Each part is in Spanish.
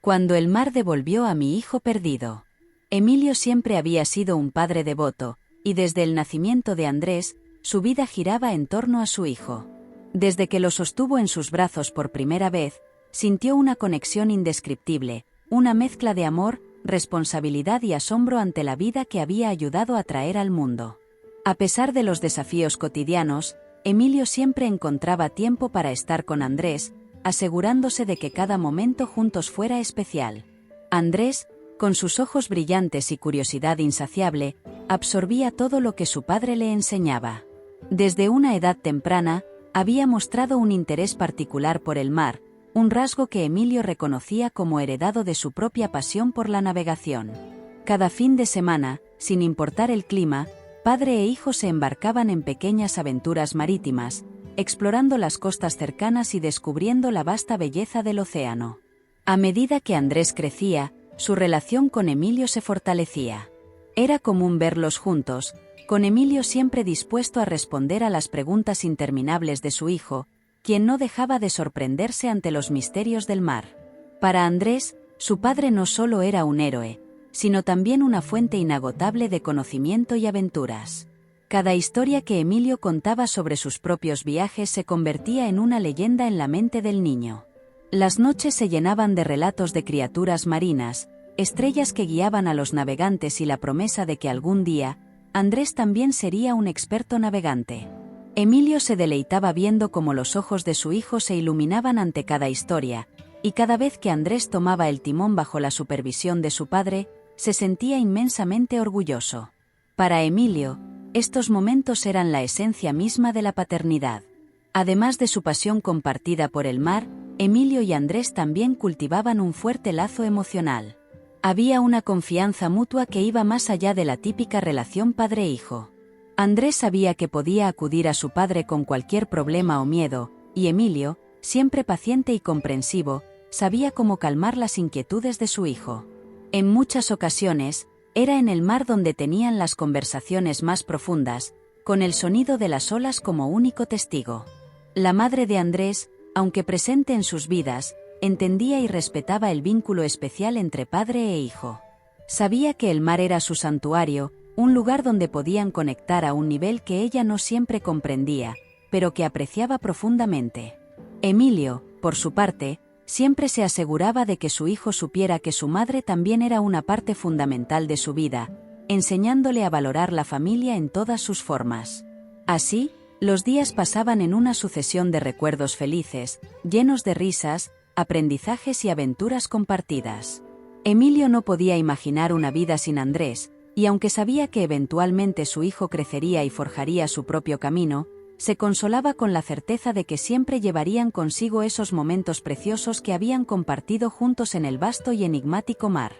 Cuando el mar devolvió a mi hijo perdido. Emilio siempre había sido un padre devoto, y desde el nacimiento de Andrés, su vida giraba en torno a su hijo. Desde que lo sostuvo en sus brazos por primera vez, sintió una conexión indescriptible, una mezcla de amor, responsabilidad y asombro ante la vida que había ayudado a traer al mundo. A pesar de los desafíos cotidianos, Emilio siempre encontraba tiempo para estar con Andrés, asegurándose de que cada momento juntos fuera especial. Andrés, con sus ojos brillantes y curiosidad insaciable, absorbía todo lo que su padre le enseñaba. Desde una edad temprana, había mostrado un interés particular por el mar, un rasgo que Emilio reconocía como heredado de su propia pasión por la navegación. Cada fin de semana, sin importar el clima, padre e hijo se embarcaban en pequeñas aventuras marítimas, explorando las costas cercanas y descubriendo la vasta belleza del océano. A medida que Andrés crecía, su relación con Emilio se fortalecía. Era común verlos juntos, con Emilio siempre dispuesto a responder a las preguntas interminables de su hijo, quien no dejaba de sorprenderse ante los misterios del mar. Para Andrés, su padre no solo era un héroe, sino también una fuente inagotable de conocimiento y aventuras. Cada historia que Emilio contaba sobre sus propios viajes se convertía en una leyenda en la mente del niño. Las noches se llenaban de relatos de criaturas marinas, estrellas que guiaban a los navegantes y la promesa de que algún día, Andrés también sería un experto navegante. Emilio se deleitaba viendo cómo los ojos de su hijo se iluminaban ante cada historia, y cada vez que Andrés tomaba el timón bajo la supervisión de su padre, se sentía inmensamente orgulloso. Para Emilio, estos momentos eran la esencia misma de la paternidad. Además de su pasión compartida por el mar, Emilio y Andrés también cultivaban un fuerte lazo emocional. Había una confianza mutua que iba más allá de la típica relación padre-hijo. Andrés sabía que podía acudir a su padre con cualquier problema o miedo, y Emilio, siempre paciente y comprensivo, sabía cómo calmar las inquietudes de su hijo. En muchas ocasiones, era en el mar donde tenían las conversaciones más profundas, con el sonido de las olas como único testigo. La madre de Andrés, aunque presente en sus vidas, entendía y respetaba el vínculo especial entre padre e hijo. Sabía que el mar era su santuario, un lugar donde podían conectar a un nivel que ella no siempre comprendía, pero que apreciaba profundamente. Emilio, por su parte, siempre se aseguraba de que su hijo supiera que su madre también era una parte fundamental de su vida, enseñándole a valorar la familia en todas sus formas. Así, los días pasaban en una sucesión de recuerdos felices, llenos de risas, aprendizajes y aventuras compartidas. Emilio no podía imaginar una vida sin Andrés, y aunque sabía que eventualmente su hijo crecería y forjaría su propio camino, se consolaba con la certeza de que siempre llevarían consigo esos momentos preciosos que habían compartido juntos en el vasto y enigmático mar.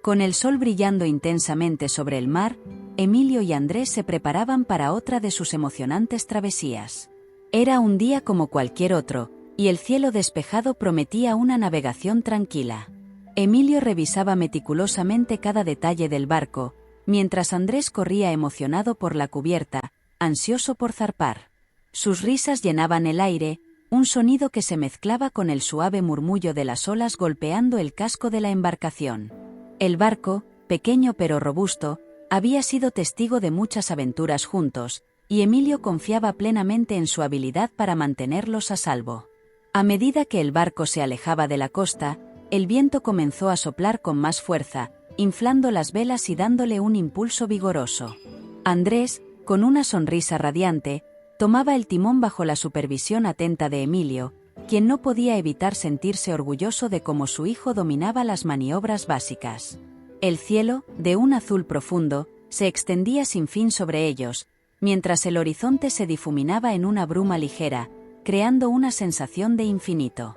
Con el sol brillando intensamente sobre el mar, Emilio y Andrés se preparaban para otra de sus emocionantes travesías. Era un día como cualquier otro, y el cielo despejado prometía una navegación tranquila. Emilio revisaba meticulosamente cada detalle del barco, mientras Andrés corría emocionado por la cubierta, ansioso por zarpar. Sus risas llenaban el aire, un sonido que se mezclaba con el suave murmullo de las olas golpeando el casco de la embarcación. El barco, pequeño pero robusto, había sido testigo de muchas aventuras juntos, y Emilio confiaba plenamente en su habilidad para mantenerlos a salvo. A medida que el barco se alejaba de la costa, el viento comenzó a soplar con más fuerza, inflando las velas y dándole un impulso vigoroso. Andrés, con una sonrisa radiante, tomaba el timón bajo la supervisión atenta de Emilio, quien no podía evitar sentirse orgulloso de cómo su hijo dominaba las maniobras básicas. El cielo, de un azul profundo, se extendía sin fin sobre ellos, mientras el horizonte se difuminaba en una bruma ligera, creando una sensación de infinito.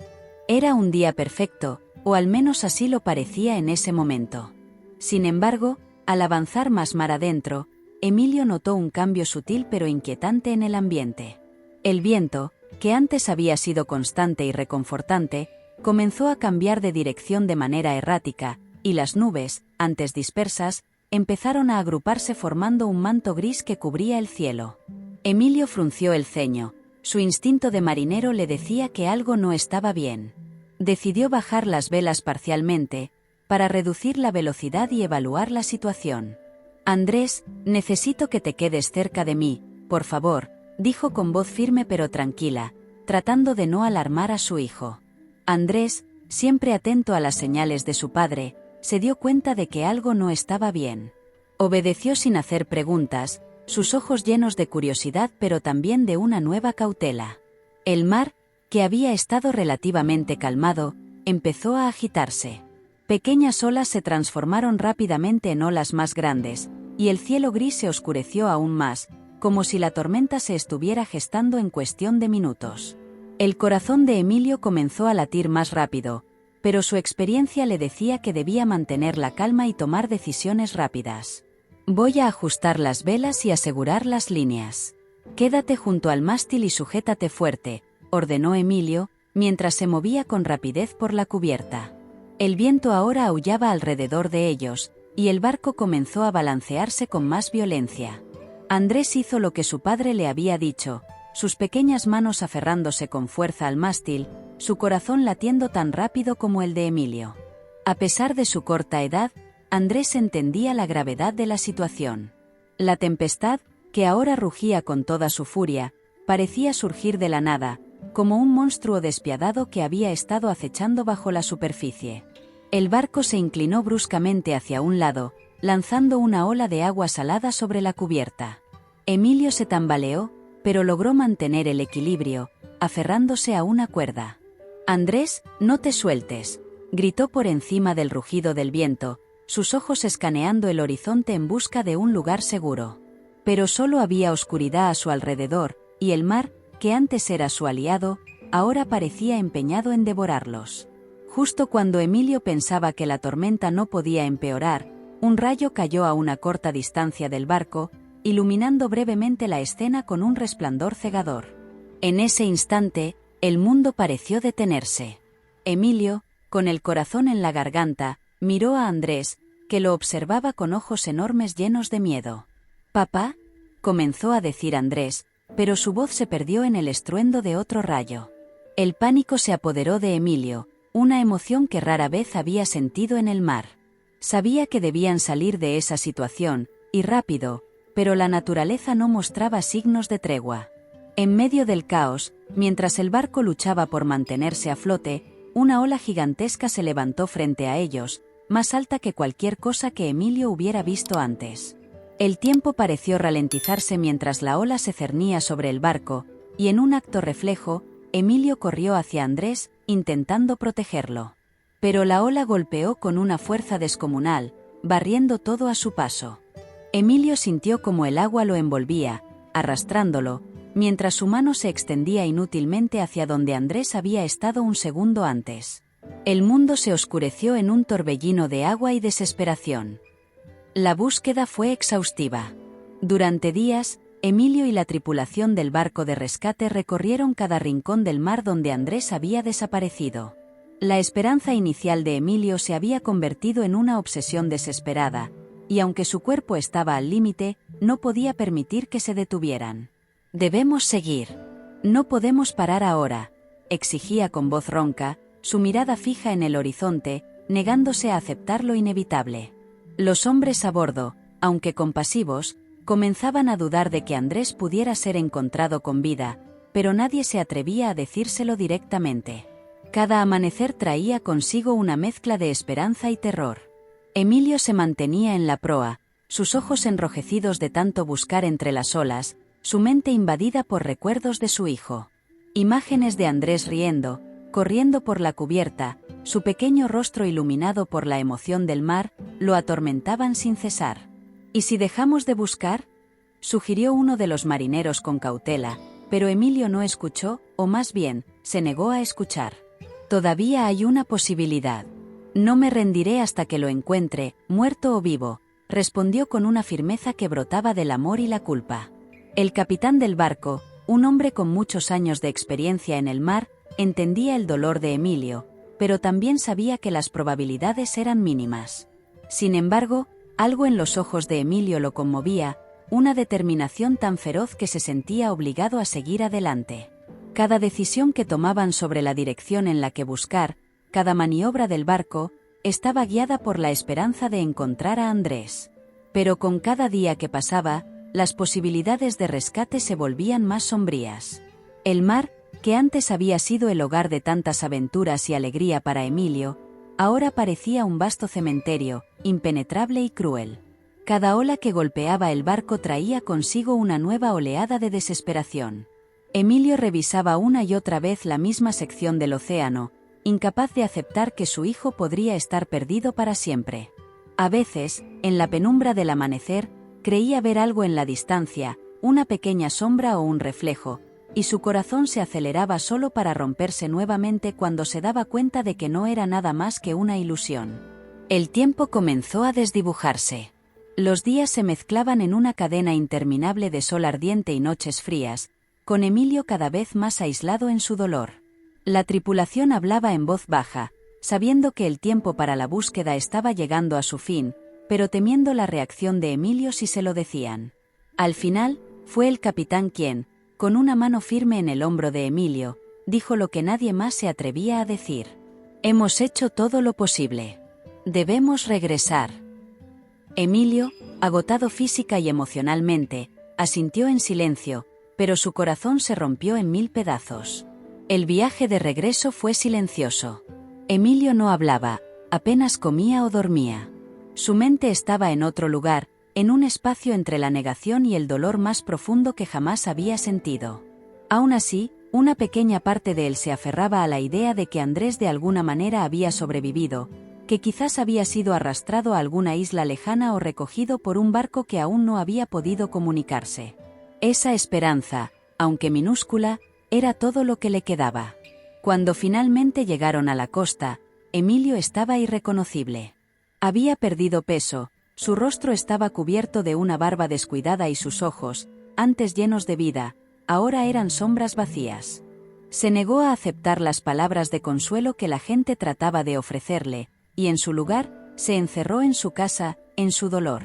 Era un día perfecto, o al menos así lo parecía en ese momento. Sin embargo, al avanzar más mar adentro, Emilio notó un cambio sutil pero inquietante en el ambiente. El viento, que antes había sido constante y reconfortante, comenzó a cambiar de dirección de manera errática, y las nubes, antes dispersas, empezaron a agruparse formando un manto gris que cubría el cielo. Emilio frunció el ceño, su instinto de marinero le decía que algo no estaba bien. Decidió bajar las velas parcialmente, para reducir la velocidad y evaluar la situación. Andrés, necesito que te quedes cerca de mí, por favor, dijo con voz firme pero tranquila, tratando de no alarmar a su hijo. Andrés, siempre atento a las señales de su padre, se dio cuenta de que algo no estaba bien. Obedeció sin hacer preguntas, sus ojos llenos de curiosidad pero también de una nueva cautela. El mar, que había estado relativamente calmado, empezó a agitarse. Pequeñas olas se transformaron rápidamente en olas más grandes, y el cielo gris se oscureció aún más, como si la tormenta se estuviera gestando en cuestión de minutos. El corazón de Emilio comenzó a latir más rápido, pero su experiencia le decía que debía mantener la calma y tomar decisiones rápidas. Voy a ajustar las velas y asegurar las líneas. Quédate junto al mástil y sujétate fuerte, ordenó Emilio, mientras se movía con rapidez por la cubierta. El viento ahora aullaba alrededor de ellos, y el barco comenzó a balancearse con más violencia. Andrés hizo lo que su padre le había dicho, sus pequeñas manos aferrándose con fuerza al mástil, su corazón latiendo tan rápido como el de Emilio. A pesar de su corta edad, Andrés entendía la gravedad de la situación. La tempestad, que ahora rugía con toda su furia, parecía surgir de la nada, como un monstruo despiadado que había estado acechando bajo la superficie. El barco se inclinó bruscamente hacia un lado, lanzando una ola de agua salada sobre la cubierta. Emilio se tambaleó, pero logró mantener el equilibrio, aferrándose a una cuerda. «Andrés, no te sueltes», gritó por encima del rugido del viento, sus ojos escaneando el horizonte en busca de un lugar seguro. Pero solo había oscuridad a su alrededor, y el mar, que antes era su aliado, ahora parecía empeñado en devorarlos. Justo cuando Emilio pensaba que la tormenta no podía empeorar, un rayo cayó a una corta distancia del barco, iluminando brevemente la escena con un resplandor cegador. En ese instante, el mundo pareció detenerse. Emilio, con el corazón en la garganta, miró a Andrés, que lo observaba con ojos enormes llenos de miedo. «¿Papá?», comenzó a decir Andrés, pero su voz se perdió en el estruendo de otro rayo. El pánico se apoderó de Emilio, una emoción que rara vez había sentido en el mar. Sabía que debían salir de esa situación, y rápido, pero la naturaleza no mostraba signos de tregua. En medio del caos, mientras el barco luchaba por mantenerse a flote, una ola gigantesca se levantó frente a ellos, más alta que cualquier cosa que Emilio hubiera visto antes. El tiempo pareció ralentizarse mientras la ola se cernía sobre el barco, y en un acto reflejo, Emilio corrió hacia Andrés, intentando protegerlo. Pero la ola golpeó con una fuerza descomunal, barriendo todo a su paso. Emilio sintió como el agua lo envolvía, arrastrándolo, mientras su mano se extendía inútilmente hacia donde Andrés había estado un segundo antes. El mundo se oscureció en un torbellino de agua y desesperación. La búsqueda fue exhaustiva. Durante días, Emilio y la tripulación del barco de rescate recorrieron cada rincón del mar donde Andrés había desaparecido. La esperanza inicial de Emilio se había convertido en una obsesión desesperada, y aunque su cuerpo estaba al límite, no podía permitir que se detuvieran. «Debemos seguir. No podemos parar ahora», exigía con voz ronca, su mirada fija en el horizonte, negándose a aceptar lo inevitable. Los hombres a bordo, aunque compasivos, comenzaban a dudar de que Andrés pudiera ser encontrado con vida, pero nadie se atrevía a decírselo directamente. Cada amanecer traía consigo una mezcla de esperanza y terror. Emilio se mantenía en la proa, sus ojos enrojecidos de tanto buscar entre las olas, su mente invadida por recuerdos de su hijo. Imágenes de Andrés riendo, corriendo por la cubierta, su pequeño rostro iluminado por la emoción del mar, lo atormentaban sin cesar. «¿Y si dejamos de buscar?», sugirió uno de los marineros con cautela, pero Emilio no escuchó, o más bien, se negó a escuchar. «Todavía hay una posibilidad. No me rendiré hasta que lo encuentre, muerto o vivo», respondió con una firmeza que brotaba del amor y la culpa. El capitán del barco, un hombre con muchos años de experiencia en el mar, entendía el dolor de Emilio, pero también sabía que las probabilidades eran mínimas. Sin embargo, algo en los ojos de Emilio lo conmovía, una determinación tan feroz que se sentía obligado a seguir adelante. Cada decisión que tomaban sobre la dirección en la que buscar, cada maniobra del barco, estaba guiada por la esperanza de encontrar a Andrés. Pero con cada día que pasaba, las posibilidades de rescate se volvían más sombrías. El mar, que antes había sido el hogar de tantas aventuras y alegría para Emilio, ahora parecía un vasto cementerio, impenetrable y cruel. Cada ola que golpeaba el barco traía consigo una nueva oleada de desesperación. Emilio revisaba una y otra vez la misma sección del océano, incapaz de aceptar que su hijo podría estar perdido para siempre. A veces, en la penumbra del amanecer, creía ver algo en la distancia, una pequeña sombra o un reflejo, y su corazón se aceleraba solo para romperse nuevamente cuando se daba cuenta de que no era nada más que una ilusión. El tiempo comenzó a desdibujarse. Los días se mezclaban en una cadena interminable de sol ardiente y noches frías, con Emilio cada vez más aislado en su dolor. La tripulación hablaba en voz baja, sabiendo que el tiempo para la búsqueda estaba llegando a su fin, pero temiendo la reacción de Emilio si se lo decían. Al final, fue el capitán quien, con una mano firme en el hombro de Emilio, dijo lo que nadie más se atrevía a decir. «Hemos hecho todo lo posible. Debemos regresar». Emilio, agotado física y emocionalmente, asintió en silencio, pero su corazón se rompió en 1000 pedazos. El viaje de regreso fue silencioso. Emilio no hablaba, apenas comía o dormía. Su mente estaba en otro lugar, en un espacio entre la negación y el dolor más profundo que jamás había sentido. Aún así, una pequeña parte de él se aferraba a la idea de que Andrés de alguna manera había sobrevivido, que quizás había sido arrastrado a alguna isla lejana o recogido por un barco que aún no había podido comunicarse. Esa esperanza, aunque minúscula, era todo lo que le quedaba. Cuando finalmente llegaron a la costa, Emilio estaba irreconocible. Había perdido peso, su rostro estaba cubierto de una barba descuidada y sus ojos, antes llenos de vida, ahora eran sombras vacías. Se negó a aceptar las palabras de consuelo que la gente trataba de ofrecerle, y en su lugar, se encerró en su casa, en su dolor.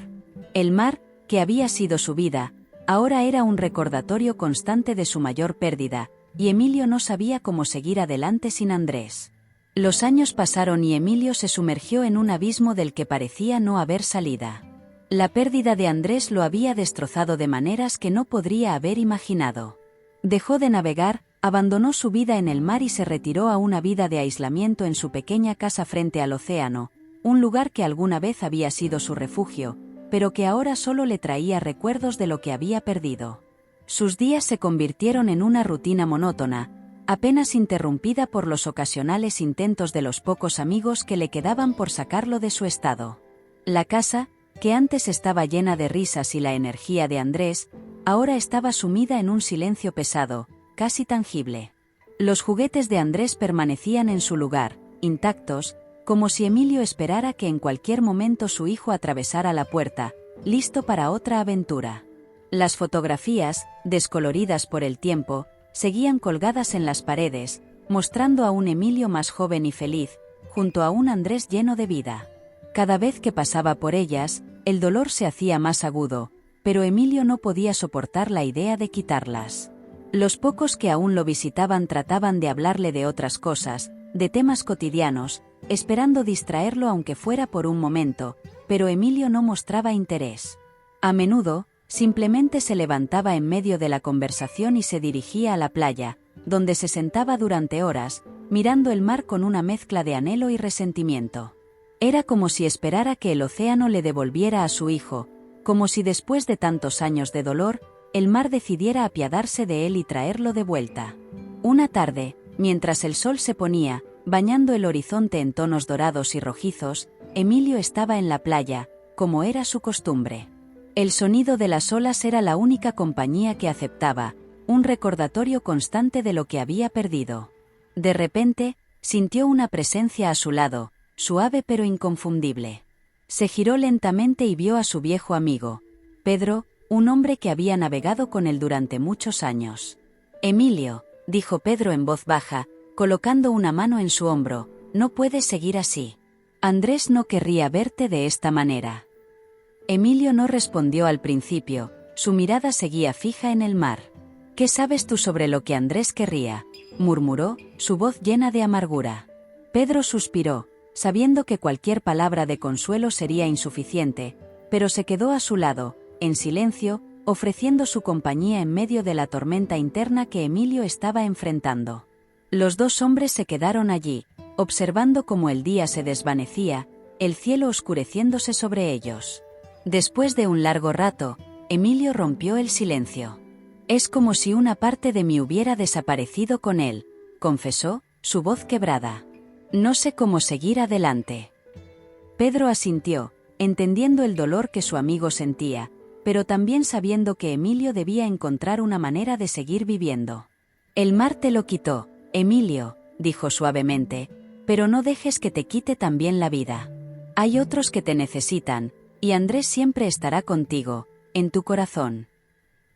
El mar, que había sido su vida, ahora era un recordatorio constante de su mayor pérdida, y Emilio no sabía cómo seguir adelante sin Andrés. Los años pasaron y Emilio se sumergió en un abismo del que parecía no haber salida. La pérdida de Andrés lo había destrozado de maneras que no podría haber imaginado. Dejó de navegar, abandonó su vida en el mar y se retiró a una vida de aislamiento en su pequeña casa frente al océano, un lugar que alguna vez había sido su refugio, pero que ahora solo le traía recuerdos de lo que había perdido. Sus días se convirtieron en una rutina monótona, apenas interrumpida por los ocasionales intentos de los pocos amigos que le quedaban por sacarlo de su estado. La casa, que antes estaba llena de risas y la energía de Andrés, ahora estaba sumida en un silencio pesado, casi tangible. Los juguetes de Andrés permanecían en su lugar, intactos, como si Emilio esperara que en cualquier momento su hijo atravesara la puerta, listo para otra aventura. Las fotografías, descoloridas por el tiempo, seguían colgadas en las paredes, mostrando a un Emilio más joven y feliz, junto a un Andrés lleno de vida. Cada vez que pasaba por ellas, el dolor se hacía más agudo, pero Emilio no podía soportar la idea de quitarlas. Los pocos que aún lo visitaban trataban de hablarle de otras cosas, de temas cotidianos, esperando distraerlo aunque fuera por un momento, pero Emilio no mostraba interés. A menudo, simplemente se levantaba en medio de la conversación y se dirigía a la playa, donde se sentaba durante horas, mirando el mar con una mezcla de anhelo y resentimiento. Era como si esperara que el océano le devolviera a su hijo, como si después de tantos años de dolor, el mar decidiera apiadarse de él y traerlo de vuelta. Una tarde, mientras el sol se ponía, bañando el horizonte en tonos dorados y rojizos, Emilio estaba en la playa, como era su costumbre. El sonido de las olas era la única compañía que aceptaba, un recordatorio constante de lo que había perdido. De repente, sintió una presencia a su lado, suave pero inconfundible. Se giró lentamente y vio a su viejo amigo, Pedro, un hombre que había navegado con él durante muchos años. «Emilio», dijo Pedro en voz baja, colocando una mano en su hombro, «no puedes seguir así. Andrés no querría verte de esta manera». Emilio no respondió al principio, su mirada seguía fija en el mar. «¿Qué sabes tú sobre lo que Andrés querría?», murmuró, su voz llena de amargura. Pedro suspiró, sabiendo que cualquier palabra de consuelo sería insuficiente, pero se quedó a su lado, en silencio, ofreciendo su compañía en medio de la tormenta interna que Emilio estaba enfrentando. Los dos hombres se quedaron allí, observando cómo el día se desvanecía, el cielo oscureciéndose sobre ellos. Después de un largo rato, Emilio rompió el silencio. «Es como si una parte de mí hubiera desaparecido con él», confesó, su voz quebrada. «No sé cómo seguir adelante». Pedro asintió, entendiendo el dolor que su amigo sentía, pero también sabiendo que Emilio debía encontrar una manera de seguir viviendo. «El mar te lo quitó, Emilio», dijo suavemente, «pero no dejes que te quite también la vida. Hay otros que te necesitan, y Andrés siempre estará contigo, en tu corazón».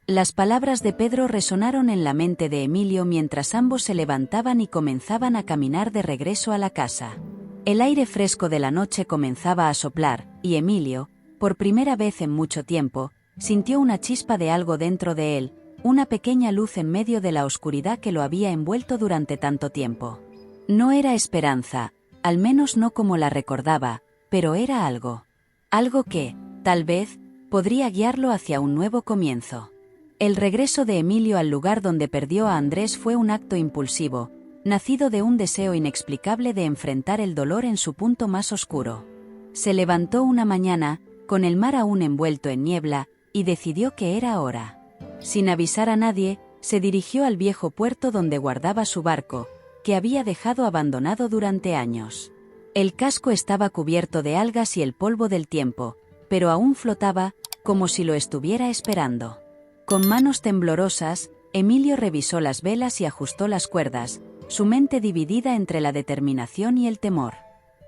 Las palabras de Pedro resonaron en la mente de Emilio mientras ambos se levantaban y comenzaban a caminar de regreso a la casa. El aire fresco de la noche comenzaba a soplar, y Emilio, por primera vez en mucho tiempo, sintió una chispa de algo dentro de él, una pequeña luz en medio de la oscuridad que lo había envuelto durante tanto tiempo. No era esperanza, al menos no como la recordaba, pero era algo. Algo que, tal vez, podría guiarlo hacia un nuevo comienzo. El regreso de Emilio al lugar donde perdió a Andrés fue un acto impulsivo, nacido de un deseo inexplicable de enfrentar el dolor en su punto más oscuro. Se levantó una mañana, con el mar aún envuelto en niebla, y decidió que era hora. Sin avisar a nadie, se dirigió al viejo puerto donde guardaba su barco, que había dejado abandonado durante años. El casco estaba cubierto de algas y el polvo del tiempo, pero aún flotaba, como si lo estuviera esperando. Con manos temblorosas, Emilio revisó las velas y ajustó las cuerdas, su mente dividida entre la determinación y el temor.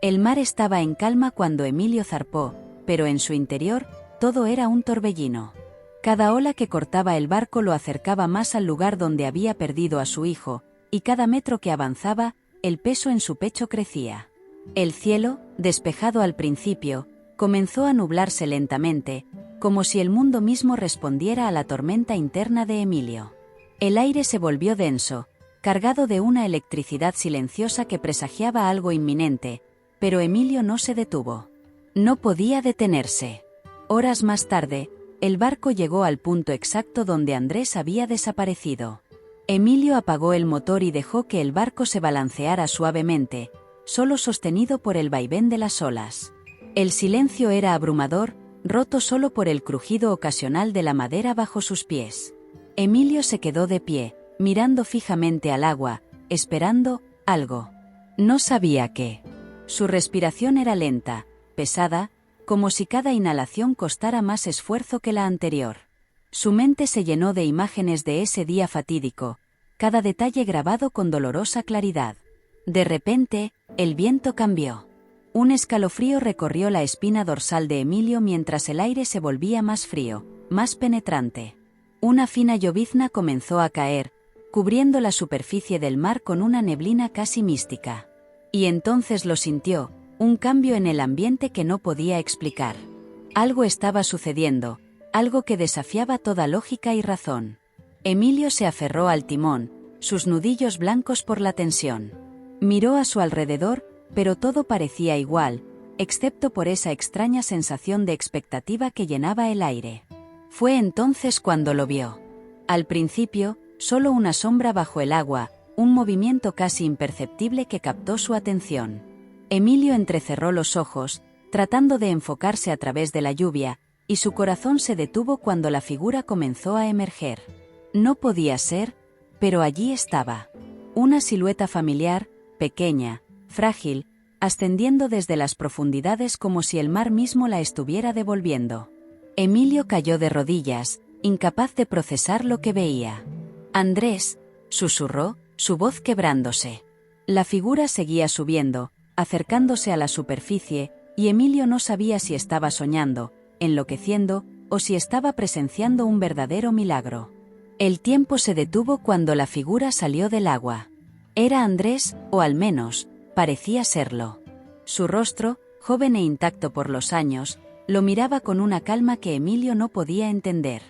El mar estaba en calma cuando Emilio zarpó, pero en su interior, todo era un torbellino. Cada ola que cortaba el barco lo acercaba más al lugar donde había perdido a su hijo, y cada metro que avanzaba, el peso en su pecho crecía. El cielo, despejado al principio, comenzó a nublarse lentamente, como si el mundo mismo respondiera a la tormenta interna de Emilio. El aire se volvió denso, cargado de una electricidad silenciosa que presagiaba algo inminente, pero Emilio no se detuvo. No podía detenerse. Horas más tarde, el barco llegó al punto exacto donde Andrés había desaparecido. Emilio apagó el motor y dejó que el barco se balanceara suavemente, solo sostenido por el vaivén de las olas. El silencio era abrumador, roto solo por el crujido ocasional de la madera bajo sus pies. Emilio se quedó de pie, mirando fijamente al agua, esperando algo. No sabía qué. Su respiración era lenta, pesada, como si cada inhalación costara más esfuerzo que la anterior. Su mente se llenó de imágenes de ese día fatídico, cada detalle grabado con dolorosa claridad. De repente, el viento cambió. Un escalofrío recorrió la espina dorsal de Emilio mientras el aire se volvía más frío, más penetrante. Una fina llovizna comenzó a caer, cubriendo la superficie del mar con una neblina casi mística. Y entonces lo sintió, un cambio en el ambiente que no podía explicar. Algo estaba sucediendo, algo que desafiaba toda lógica y razón. Emilio se aferró al timón, sus nudillos blancos por la tensión. Miró a su alrededor, pero todo parecía igual, excepto por esa extraña sensación de expectativa que llenaba el aire. Fue entonces cuando lo vio. Al principio, solo una sombra bajo el agua, un movimiento casi imperceptible que captó su atención. Emilio entrecerró los ojos, tratando de enfocarse a través de la lluvia, y su corazón se detuvo cuando la figura comenzó a emerger. No podía ser, pero allí estaba. Una silueta familiar, pequeña, frágil, ascendiendo desde las profundidades como si el mar mismo la estuviera devolviendo. Emilio cayó de rodillas, incapaz de procesar lo que veía. «Andrés», susurró, su voz quebrándose. La figura seguía subiendo, acercándose a la superficie, y Emilio no sabía si estaba soñando, enloqueciendo, o si estaba presenciando un verdadero milagro. El tiempo se detuvo cuando la figura salió del agua. Era Andrés, o al menos, parecía serlo. Su rostro, joven e intacto por los años, lo miraba con una calma que Emilio no podía entender.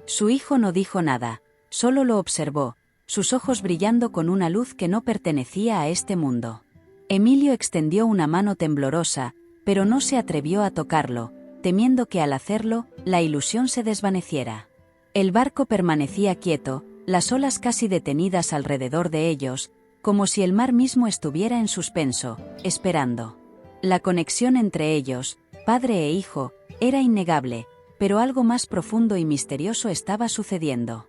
Su hijo no dijo nada, solo lo observó, sus ojos brillando con una luz que no pertenecía a este mundo. Emilio extendió una mano temblorosa, pero no se atrevió a tocarlo, temiendo que al hacerlo, la ilusión se desvaneciera. El barco permanecía quieto, las olas casi detenidas alrededor de ellos, como si el mar mismo estuviera en suspenso, esperando. La conexión entre ellos, padre e hijo, era innegable, pero algo más profundo y misterioso estaba sucediendo.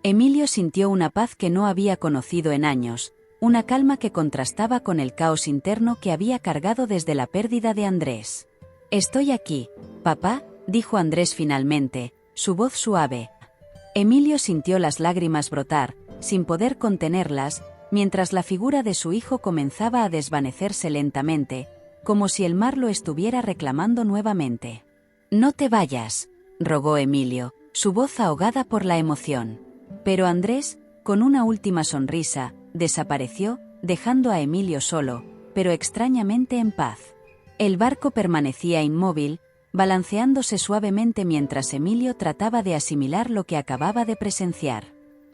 Emilio sintió una paz que no había conocido en años, una calma que contrastaba con el caos interno que había cargado desde la pérdida de Andrés. «Estoy aquí, papá», dijo Andrés finalmente, su voz suave. Emilio sintió las lágrimas brotar, sin poder contenerlas, mientras la figura de su hijo comenzaba a desvanecerse lentamente, como si el mar lo estuviera reclamando nuevamente. «No te vayas», rogó Emilio, su voz ahogada por la emoción. Pero Andrés, con una última sonrisa, desapareció, dejando a Emilio solo, pero extrañamente en paz. El barco permanecía inmóvil, balanceándose suavemente mientras Emilio trataba de asimilar lo que acababa de presenciar.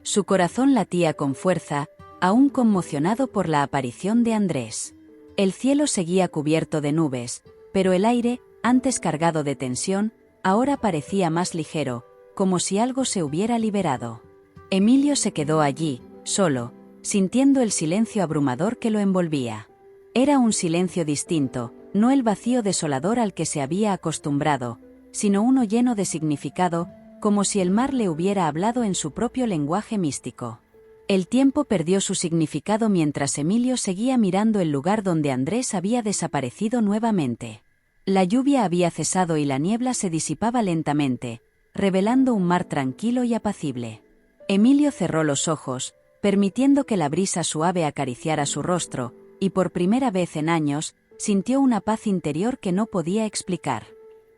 Su corazón latía con fuerza, aún conmocionado por la aparición de Andrés. El cielo seguía cubierto de nubes, pero el aire, antes cargado de tensión, ahora parecía más ligero, como si algo se hubiera liberado. Emilio se quedó allí, solo, sintiendo el silencio abrumador que lo envolvía. Era un silencio distinto, no el vacío desolador al que se había acostumbrado, sino uno lleno de significado, como si el mar le hubiera hablado en su propio lenguaje místico. El tiempo perdió su significado mientras Emilio seguía mirando el lugar donde Andrés había desaparecido nuevamente. La lluvia había cesado y la niebla se disipaba lentamente, revelando un mar tranquilo y apacible. Emilio cerró los ojos, permitiendo que la brisa suave acariciara su rostro, y por primera vez en años, sintió una paz interior que no podía explicar.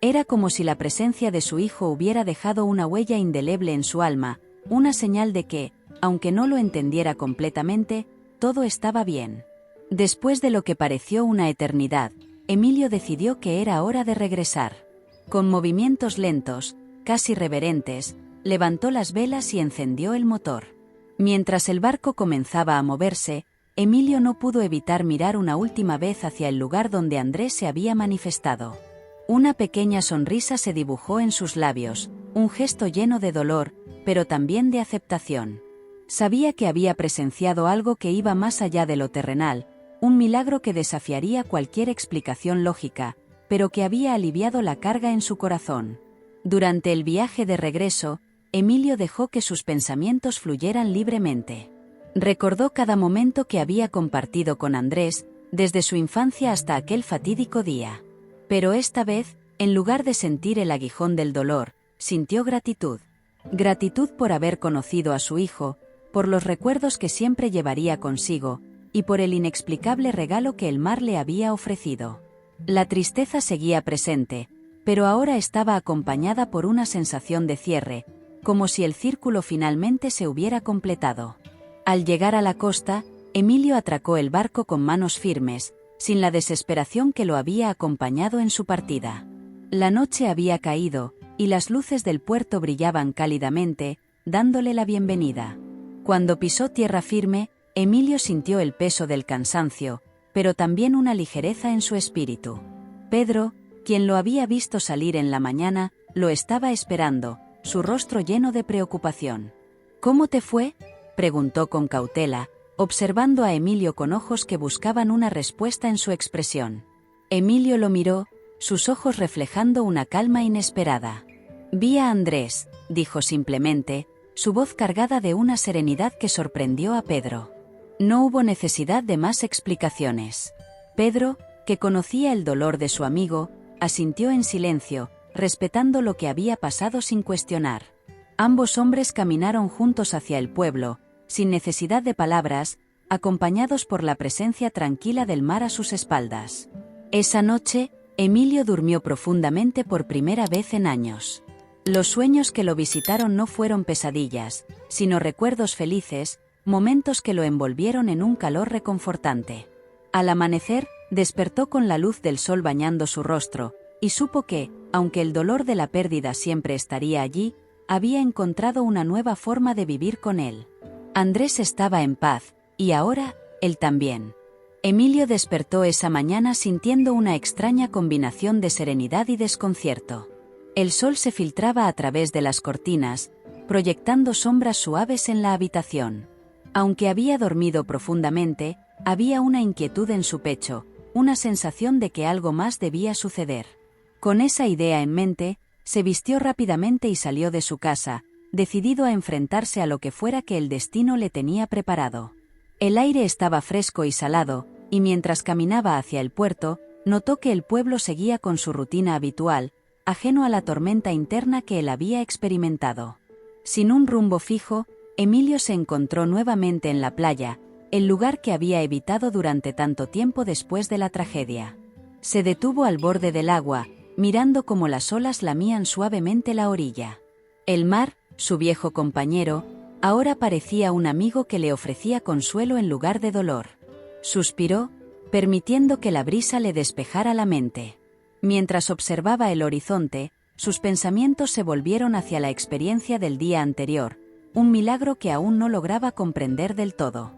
Era como si la presencia de su hijo hubiera dejado una huella indeleble en su alma, una señal de que, aunque no lo entendiera completamente, todo estaba bien. Después de lo que pareció una eternidad, Emilio decidió que era hora de regresar. Con movimientos lentos, casi reverentes, levantó las velas y encendió el motor. Mientras el barco comenzaba a moverse, Emilio no pudo evitar mirar una última vez hacia el lugar donde Andrés se había manifestado. Una pequeña sonrisa se dibujó en sus labios, un gesto lleno de dolor, pero también de aceptación. Sabía que había presenciado algo que iba más allá de lo terrenal, un milagro que desafiaría cualquier explicación lógica, pero que había aliviado la carga en su corazón. Durante el viaje de regreso, Emilio dejó que sus pensamientos fluyeran libremente. Recordó cada momento que había compartido con Andrés, desde su infancia hasta aquel fatídico día. Pero esta vez, en lugar de sentir el aguijón del dolor, sintió gratitud. Gratitud por haber conocido a su hijo, por los recuerdos que siempre llevaría consigo, y por el inexplicable regalo que el mar le había ofrecido. La tristeza seguía presente, pero ahora estaba acompañada por una sensación de cierre, como si el círculo finalmente se hubiera completado. Al llegar a la costa, Emilio atracó el barco con manos firmes, sin la desesperación que lo había acompañado en su partida. La noche había caído, y las luces del puerto brillaban cálidamente, dándole la bienvenida. Cuando pisó tierra firme, Emilio sintió el peso del cansancio, pero también una ligereza en su espíritu. Pedro, quien lo había visto salir en la mañana, lo estaba esperando, su rostro lleno de preocupación. «¿Cómo te fue?», preguntó con cautela, observando a Emilio con ojos que buscaban una respuesta en su expresión. Emilio lo miró, sus ojos reflejando una calma inesperada. «Vi a Andrés», dijo simplemente, su voz cargada de una serenidad que sorprendió a Pedro. No hubo necesidad de más explicaciones. Pedro, que conocía el dolor de su amigo, asintió en silencio, respetando lo que había pasado sin cuestionar. Ambos hombres caminaron juntos hacia el pueblo, sin necesidad de palabras, acompañados por la presencia tranquila del mar a sus espaldas. Esa noche, Emilio durmió profundamente por primera vez en años. Los sueños que lo visitaron no fueron pesadillas, sino recuerdos felices, momentos que lo envolvieron en un calor reconfortante. Al amanecer, despertó con la luz del sol bañando su rostro, y supo que, aunque el dolor de la pérdida siempre estaría allí, había encontrado una nueva forma de vivir con él. Andrés estaba en paz, y ahora, él también. Emilio despertó esa mañana sintiendo una extraña combinación de serenidad y desconcierto. El sol se filtraba a través de las cortinas, proyectando sombras suaves en la habitación. Aunque había dormido profundamente, había una inquietud en su pecho, una sensación de que algo más debía suceder. Con esa idea en mente, se vistió rápidamente y salió de su casa, decidido a enfrentarse a lo que fuera que el destino le tenía preparado. El aire estaba fresco y salado, y mientras caminaba hacia el puerto, notó que el pueblo seguía con su rutina habitual, ajeno a la tormenta interna que él había experimentado. Sin un rumbo fijo, Emilio se encontró nuevamente en la playa, el lugar que había evitado durante tanto tiempo después de la tragedia. Se detuvo al borde del agua, mirando cómo las olas lamían suavemente la orilla. El mar, su viejo compañero, ahora parecía un amigo que le ofrecía consuelo en lugar de dolor. Suspiró, permitiendo que la brisa le despejara la mente. Mientras observaba el horizonte, sus pensamientos se volvieron hacia la experiencia del día anterior, un milagro que aún no lograba comprender del todo.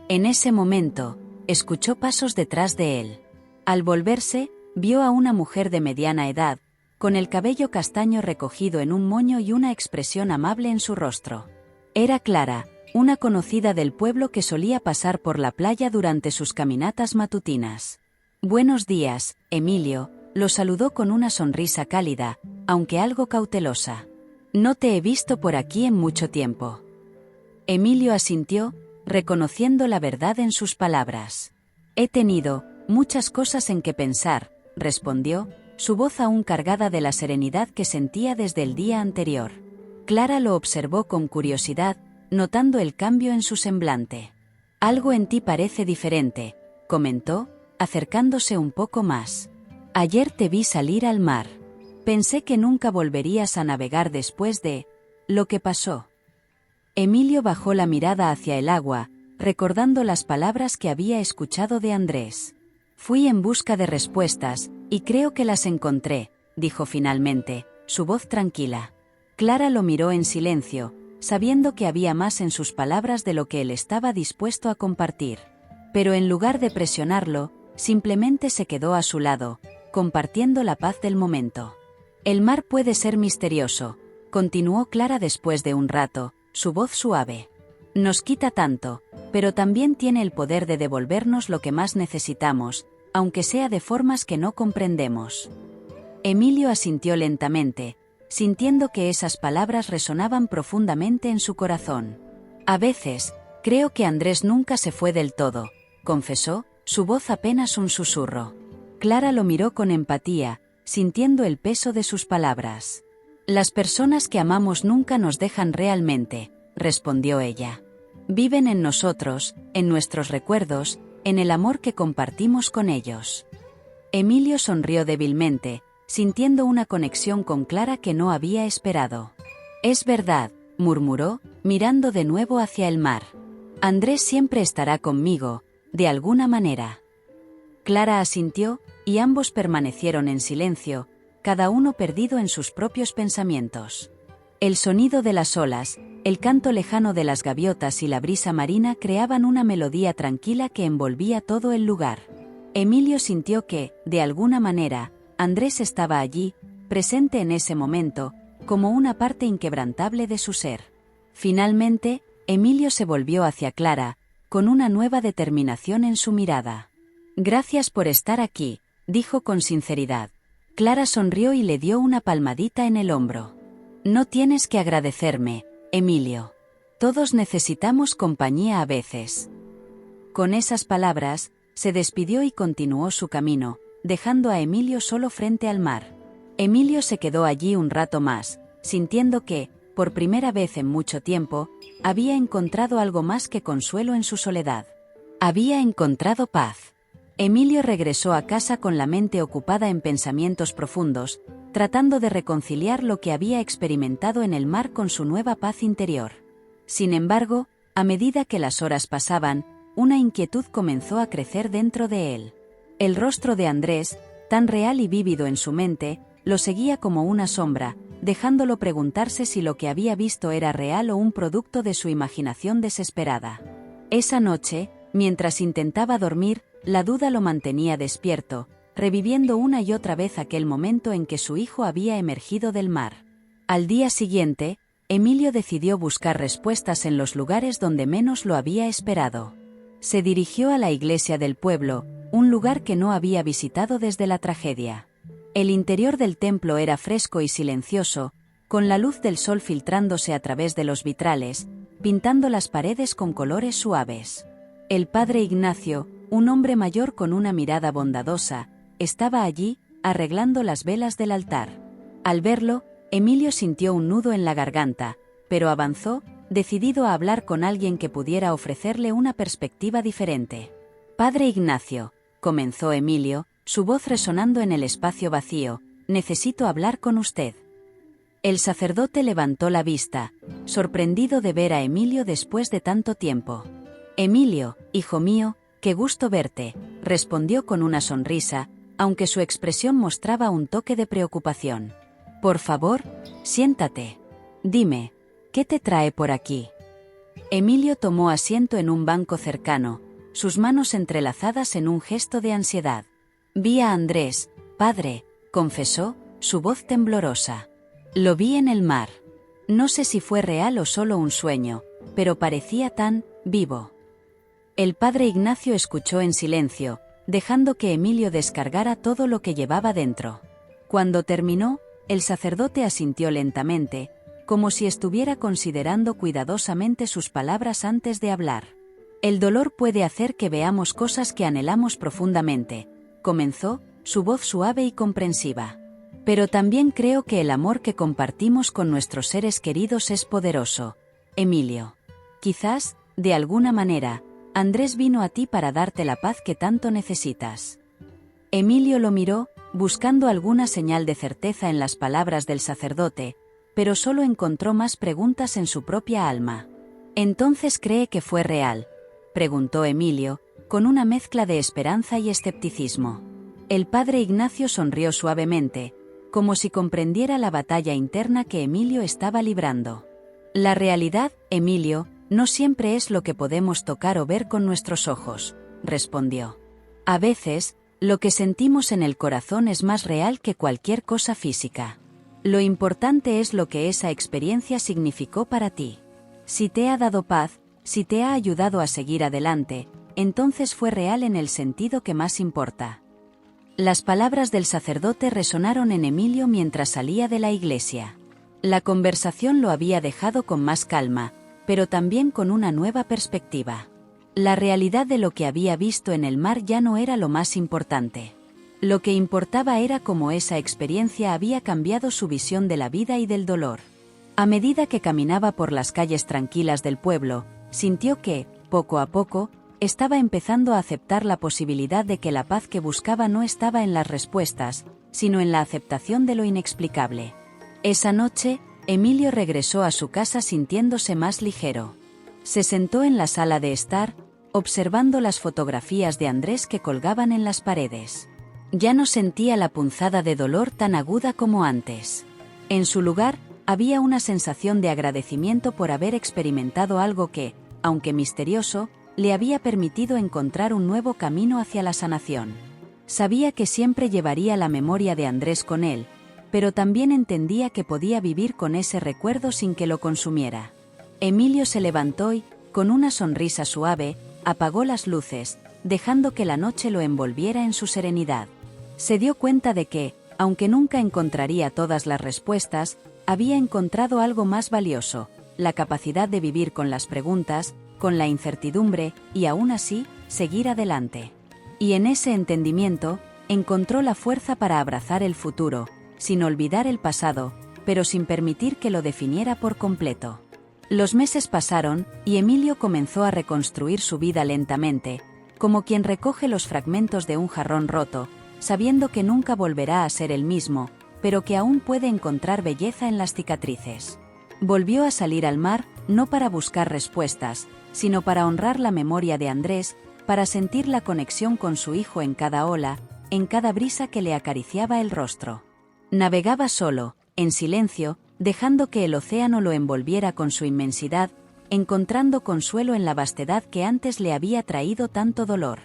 En ese momento, escuchó pasos detrás de él. Al volverse, vio a una mujer de mediana edad, con el cabello castaño recogido en un moño y una expresión amable en su rostro. Era Clara, una conocida del pueblo que solía pasar por la playa durante sus caminatas matutinas. «Buenos días, Emilio», lo saludó con una sonrisa cálida, aunque algo cautelosa. «No te he visto por aquí en mucho tiempo». Emilio asintió, reconociendo la verdad en sus palabras. «He tenido muchas cosas en que pensar», respondió, su voz aún cargada de la serenidad que sentía desde el día anterior. Clara lo observó con curiosidad, notando el cambio en su semblante. «Algo en ti parece diferente», comentó, acercándose un poco más. «Ayer te vi salir al mar. Pensé que nunca volverías a navegar después de lo que pasó». Emilio bajó la mirada hacia el agua, recordando las palabras que había escuchado de Andrés. «Fui en busca de respuestas, y creo que las encontré», dijo finalmente, su voz tranquila. Clara lo miró en silencio, sabiendo que había más en sus palabras de lo que él estaba dispuesto a compartir. Pero en lugar de presionarlo, simplemente se quedó a su lado, compartiendo la paz del momento. «El mar puede ser misterioso», continuó Clara después de un rato, su voz suave. «Nos quita tanto, pero también tiene el poder de devolvernos lo que más necesitamos, aunque sea de formas que no comprendemos». Emilio asintió lentamente, sintiendo que esas palabras resonaban profundamente en su corazón. «A veces, creo que Andrés nunca se fue del todo», confesó, su voz apenas un susurro. Clara lo miró con empatía, sintiendo el peso de sus palabras. «Las personas que amamos nunca nos dejan realmente», respondió ella. «Viven en nosotros, en nuestros recuerdos, en el amor que compartimos con ellos». Emilio sonrió débilmente, sintiendo una conexión con Clara que no había esperado. «Es verdad», murmuró, mirando de nuevo hacia el mar. «Andrés siempre estará conmigo, de alguna manera». Clara asintió, y ambos permanecieron en silencio, cada uno perdido en sus propios pensamientos. El sonido de las olas, el canto lejano de las gaviotas y la brisa marina creaban una melodía tranquila que envolvía todo el lugar. Emilio sintió que, de alguna manera, Andrés estaba allí, presente en ese momento, como una parte inquebrantable de su ser. Finalmente, Emilio se volvió hacia Clara, con una nueva determinación en su mirada. «Gracias por estar aquí», dijo con sinceridad. Clara sonrió y le dio una palmadita en el hombro. «No tienes que agradecerme, Emilio. Todos necesitamos compañía a veces». Con esas palabras, se despidió y continuó su camino, dejando a Emilio solo frente al mar. Emilio se quedó allí un rato más, sintiendo que, por primera vez en mucho tiempo, había encontrado algo más que consuelo en su soledad. Había encontrado paz. Emilio regresó a casa con la mente ocupada en pensamientos profundos, tratando de reconciliar lo que había experimentado en el mar con su nueva paz interior. Sin embargo, a medida que las horas pasaban, una inquietud comenzó a crecer dentro de él. El rostro de Andrés, tan real y vívido en su mente, lo seguía como una sombra, dejándolo preguntarse si lo que había visto era real o un producto de su imaginación desesperada. Esa noche, mientras intentaba dormir, La duda lo mantenía despierto, reviviendo una y otra vez aquel momento en que su hijo había emergido del mar. Al día siguiente, Emilio decidió buscar respuestas en los lugares donde menos lo había esperado. Se dirigió a la iglesia del pueblo, un lugar que no había visitado desde la tragedia. El interior del templo era fresco y silencioso, con la luz del sol filtrándose a través de los vitrales, pintando las paredes con colores suaves. El padre Ignacio, un hombre mayor con una mirada bondadosa, estaba allí, arreglando las velas del altar. Al verlo, Emilio sintió un nudo en la garganta, pero avanzó, decidido a hablar con alguien que pudiera ofrecerle una perspectiva diferente. «Padre Ignacio», comenzó Emilio, su voz resonando en el espacio vacío, «necesito hablar con usted». El sacerdote levantó la vista, sorprendido de ver a Emilio después de tanto tiempo. «Emilio, hijo mío, qué gusto verte», respondió con una sonrisa, aunque su expresión mostraba un toque de preocupación. «Por favor, siéntate. Dime, ¿qué te trae por aquí?». Emilio tomó asiento en un banco cercano, sus manos entrelazadas en un gesto de ansiedad. «Vi a Andrés, padre», confesó, su voz temblorosa. «Lo vi en el mar. No sé si fue real o solo un sueño, pero parecía tan vivo». El padre Ignacio escuchó en silencio, dejando que Emilio descargara todo lo que llevaba dentro. Cuando terminó, el sacerdote asintió lentamente, como si estuviera considerando cuidadosamente sus palabras antes de hablar. «El dolor puede hacer que veamos cosas que anhelamos profundamente», comenzó, su voz suave y comprensiva. «Pero también creo que el amor que compartimos con nuestros seres queridos es poderoso, Emilio. Quizás, de alguna manera, Andrés vino a ti para darte la paz que tanto necesitas». Emilio lo miró, buscando alguna señal de certeza en las palabras del sacerdote, pero solo encontró más preguntas en su propia alma. «¿Entonces cree que fue real?», preguntó Emilio, con una mezcla de esperanza y escepticismo. El padre Ignacio sonrió suavemente, como si comprendiera la batalla interna que Emilio estaba librando. «La realidad, Emilio, no siempre es lo que podemos tocar o ver con nuestros ojos», respondió. «A veces, lo que sentimos en el corazón es más real que cualquier cosa física. Lo importante es lo que esa experiencia significó para ti. Si te ha dado paz, si te ha ayudado a seguir adelante, entonces fue real en el sentido que más importa». Las palabras del sacerdote resonaron en Emilio mientras salía de la iglesia. La conversación lo había dejado con más calma, pero también con una nueva perspectiva. La realidad de lo que había visto en el mar ya no era lo más importante. Lo que importaba era cómo esa experiencia había cambiado su visión de la vida y del dolor. A medida que caminaba por las calles tranquilas del pueblo, sintió que, poco a poco, estaba empezando a aceptar la posibilidad de que la paz que buscaba no estaba en las respuestas, sino en la aceptación de lo inexplicable. Esa noche, Emilio regresó a su casa sintiéndose más ligero. Se sentó en la sala de estar, observando las fotografías de Andrés que colgaban en las paredes. Ya no sentía la punzada de dolor tan aguda como antes. En su lugar, había una sensación de agradecimiento por haber experimentado algo que, aunque misterioso, le había permitido encontrar un nuevo camino hacia la sanación. Sabía que siempre llevaría la memoria de Andrés con él, pero también entendía que podía vivir con ese recuerdo sin que lo consumiera. Emilio se levantó y, con una sonrisa suave, apagó las luces, dejando que la noche lo envolviera en su serenidad. Se dio cuenta de que, aunque nunca encontraría todas las respuestas, había encontrado algo más valioso, la capacidad de vivir con las preguntas, con la incertidumbre, y aún así, seguir adelante. Y en ese entendimiento, encontró la fuerza para abrazar el futuro, sin olvidar el pasado, pero sin permitir que lo definiera por completo. Los meses pasaron, y Emilio comenzó a reconstruir su vida lentamente, como quien recoge los fragmentos de un jarrón roto, sabiendo que nunca volverá a ser el mismo, pero que aún puede encontrar belleza en las cicatrices. Volvió a salir al mar, no para buscar respuestas, sino para honrar la memoria de Andrés, para sentir la conexión con su hijo en cada ola, en cada brisa que le acariciaba el rostro. Navegaba solo, en silencio, dejando que el océano lo envolviera con su inmensidad, encontrando consuelo en la vastedad que antes le había traído tanto dolor.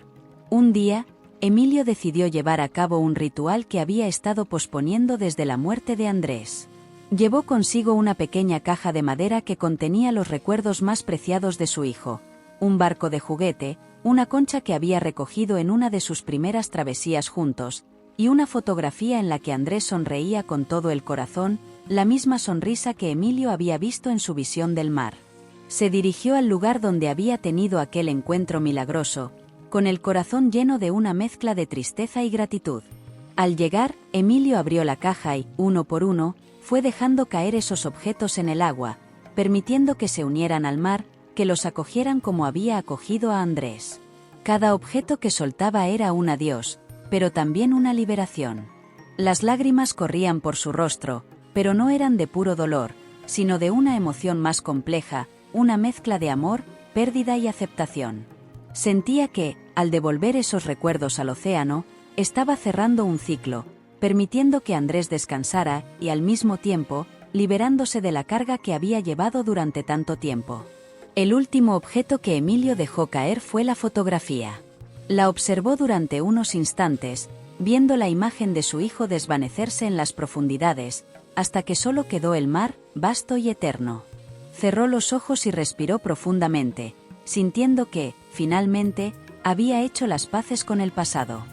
Un día, Emilio decidió llevar a cabo un ritual que había estado posponiendo desde la muerte de Andrés. Llevó consigo una pequeña caja de madera que contenía los recuerdos más preciados de su hijo, un barco de juguete, una concha que había recogido en una de sus primeras travesías juntos, y una fotografía en la que Andrés sonreía con todo el corazón, la misma sonrisa que Emilio había visto en su visión del mar. Se dirigió al lugar donde había tenido aquel encuentro milagroso, con el corazón lleno de una mezcla de tristeza y gratitud. Al llegar, Emilio abrió la caja y, uno por uno, fue dejando caer esos objetos en el agua, permitiendo que se unieran al mar, que los acogieran como había acogido a Andrés. Cada objeto que soltaba era un adiós, pero también una liberación. Las lágrimas corrían por su rostro, pero no eran de puro dolor, sino de una emoción más compleja, una mezcla de amor, pérdida y aceptación. Sentía que, al devolver esos recuerdos al océano, estaba cerrando un ciclo, permitiendo que Andrés descansara y, al mismo tiempo, liberándose de la carga que había llevado durante tanto tiempo. El último objeto que Emilio dejó caer fue la fotografía. La observó durante unos instantes, viendo la imagen de su hijo desvanecerse en las profundidades, hasta que solo quedó el mar, vasto y eterno. Cerró los ojos y respiró profundamente, sintiendo que, finalmente, había hecho las paces con el pasado.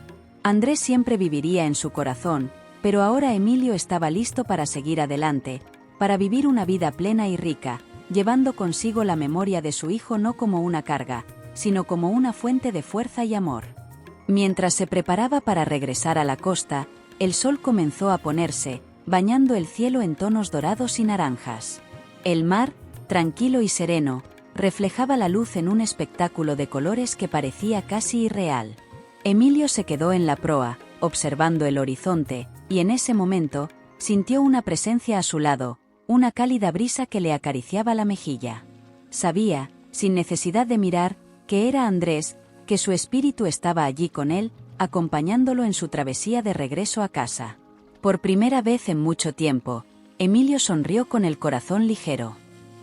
Andrés siempre viviría en su corazón, pero ahora Emilio estaba listo para seguir adelante, para vivir una vida plena y rica, llevando consigo la memoria de su hijo no como una carga, sino como una fuente de fuerza y amor. Mientras se preparaba para regresar a la costa, el sol comenzó a ponerse, bañando el cielo en tonos dorados y naranjas. El mar, tranquilo y sereno, reflejaba la luz en un espectáculo de colores que parecía casi irreal. Emilio se quedó en la proa, observando el horizonte, y en ese momento, sintió una presencia a su lado, una cálida brisa que le acariciaba la mejilla. Sabía, sin necesidad de mirar, que era Andrés, que su espíritu estaba allí con él, acompañándolo en su travesía de regreso a casa. Por primera vez en mucho tiempo, Emilio sonrió con el corazón ligero.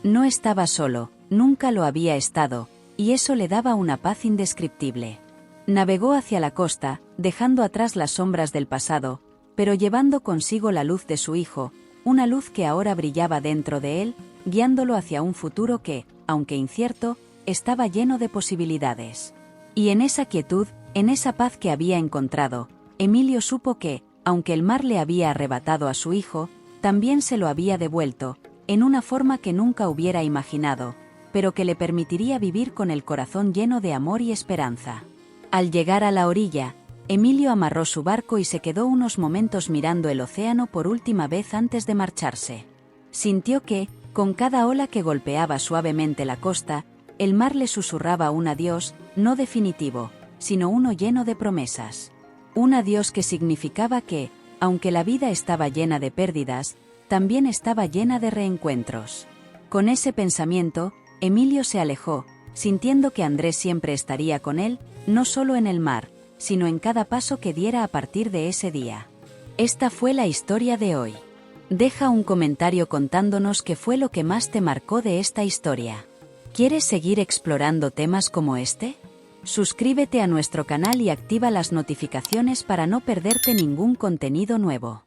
No estaba solo, nunca lo había estado, y eso le daba una paz indescriptible. Navegó hacia la costa, dejando atrás las sombras del pasado, pero llevando consigo la luz de su hijo, una luz que ahora brillaba dentro de él, guiándolo hacia un futuro que, aunque incierto, estaba lleno de posibilidades. Y en esa quietud, en esa paz que había encontrado, Emilio supo que, aunque el mar le había arrebatado a su hijo, también se lo había devuelto, en una forma que nunca hubiera imaginado, pero que le permitiría vivir con el corazón lleno de amor y esperanza. Al llegar a la orilla, Emilio amarró su barco y se quedó unos momentos mirando el océano por última vez antes de marcharse. Sintió que, con cada ola que golpeaba suavemente la costa, el mar le susurraba un adiós, no definitivo, sino uno lleno de promesas. Un adiós que significaba que, aunque la vida estaba llena de pérdidas, también estaba llena de reencuentros. Con ese pensamiento, Emilio se alejó, sintiendo que Andrés siempre estaría con él, no solo en el mar, sino en cada paso que diera a partir de ese día. Esta fue la historia de hoy. Deja un comentario contándonos qué fue lo que más te marcó de esta historia. ¿Quieres seguir explorando temas como este? Suscríbete a nuestro canal y activa las notificaciones para no perderte ningún contenido nuevo.